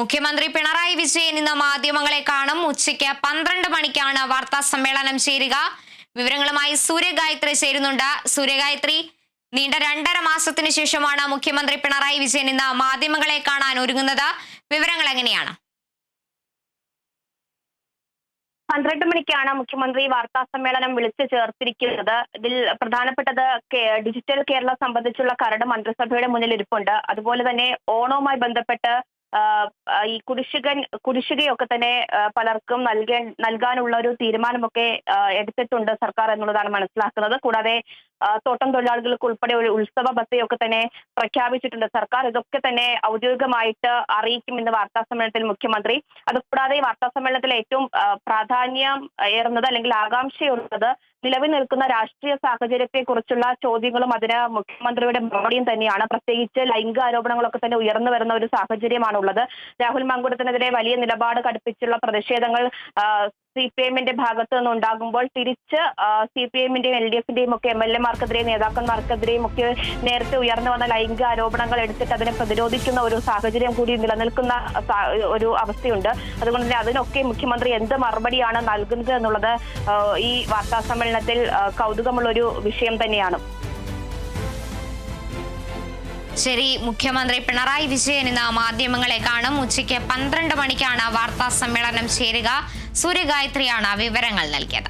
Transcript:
മുഖ്യമന്ത്രി പിണറായി വിജയൻ ഇന്ന് മാധ്യമങ്ങളെ കാണും. ഉച്ചയ്ക്ക് 12 മണിക്കാണ് വാർത്താ സമ്മേളനം ചേരുക. വിവരങ്ങളുമായി സൂര്യഗായത്രി ചേരുന്നുണ്ട്. സൂര്യഗായത്രി, നീണ്ട 2.5 മാസത്തിന് ശേഷമാണ് മുഖ്യമന്ത്രി പിണറായി വിജയൻ ഇന്ന് മാധ്യമങ്ങളെ കാണാൻ ഒരുങ്ങുന്നത്. വിവരങ്ങൾ എങ്ങനെയാണ്? 12 മണിക്കാണ് മുഖ്യമന്ത്രി വാർത്താ സമ്മേളനം വിളിച്ചു ചേർത്തിരിക്കുന്നത്. ഇതിൽ പ്രധാനപ്പെട്ടത് ഡിജിറ്റൽ കേരളം സംബന്ധിച്ചുള്ള കരട് മന്ത്രിസഭയുടെ മുന്നിൽ ഇരിപ്പുണ്ട്. അതുപോലെ തന്നെ ഓണവുമായി ബന്ധപ്പെട്ട് ഈ കുടിശ്ശികയൊക്കെ തന്നെ പലർക്കും നൽകാനുള്ള ഒരു തീരുമാനമൊക്കെ എടുത്തിട്ടുണ്ട് സർക്കാർ എന്നുള്ളതാണ് മനസ്സിലാക്കുന്നത്. കൂടാതെ തോട്ടം തൊഴിലാളികൾക്ക് ഉൾപ്പെടെ ഒരു ഉത്സവ ബത്തയൊക്കെ തന്നെ പ്രഖ്യാപിച്ചിട്ടുണ്ട് സർക്കാർ. ഇതൊക്കെ തന്നെ ഔദ്യോഗികമായിട്ട് അറിയിക്കുമെന്ന് വാർത്താ സമ്മേളനത്തിൽ മുഖ്യമന്ത്രി. അതുകൂടാതെ വാർത്താ സമ്മേളനത്തിൽ ഏറ്റവും പ്രാധാന്യം ഏറുന്നത് അല്ലെങ്കിൽ ആകാംക്ഷയുള്ളത് നിലവിൽ നിൽക്കുന്ന രാഷ്ട്രീയ സാഹചര്യത്തെ കുറിച്ചുള്ള ചോദ്യങ്ങളും അതിന് മുഖ്യമന്ത്രിയുടെ മറുപടിയും തന്നെയാണ്. പ്രത്യേകിച്ച് ലൈംഗിക ആരോപണങ്ങളൊക്കെ തന്നെ ഉയർന്നു വരുന്ന ഒരു സാഹചര്യമാണുള്ളത്. രാഹുൽ മാങ്കൂട്ടത്തിനെതിരെ വലിയ നിലപാട് കടുപ്പിച്ചുള്ള പ്രതിഷേധങ്ങൾ CPM-ന്റെ ഭാഗത്തു നിന്നുണ്ടാകുമ്പോൾ തിരിച്ച് CPM-ന്റെയും LDF-ന്റെയും ഒക്കെ MLA-മാർക്കെതിരെയും നേതാക്കന്മാർക്കെതിരെയും ഒക്കെ നേരത്തെ ഉയർന്നു വന്ന ലൈംഗിക ആരോപണങ്ങൾ എടുത്തിട്ട് അതിനെ പ്രതിരോധിക്കുന്ന ഒരു സാഹചര്യം കൂടി നിലനിൽക്കുന്ന ഒരു അവസ്ഥയുണ്ട്. അതുകൊണ്ട് തന്നെ അതിനൊക്കെ മുഖ്യമന്ത്രി എന്ത് മറുപടിയാണ് നൽകുന്നത് എന്നുള്ളത് ഈ വാർത്താ സമ്മേളനത്തിൽ കൗതുകമുള്ളൊരു വിഷയം തന്നെയാണ്. ശരി, മുഖ്യമന്ത്രി പിണറായി വിജയൻ ഇന്ന് മാധ്യമങ്ങളെ കാണും. ഉച്ചയ്ക്ക് 12 മണിക്കാണ് വാർത്താ സമ്മേളനം ചേരുക. സൂര്യഗായത്രിയാണ് വിവരങ്ങൾ നൽകിയത്.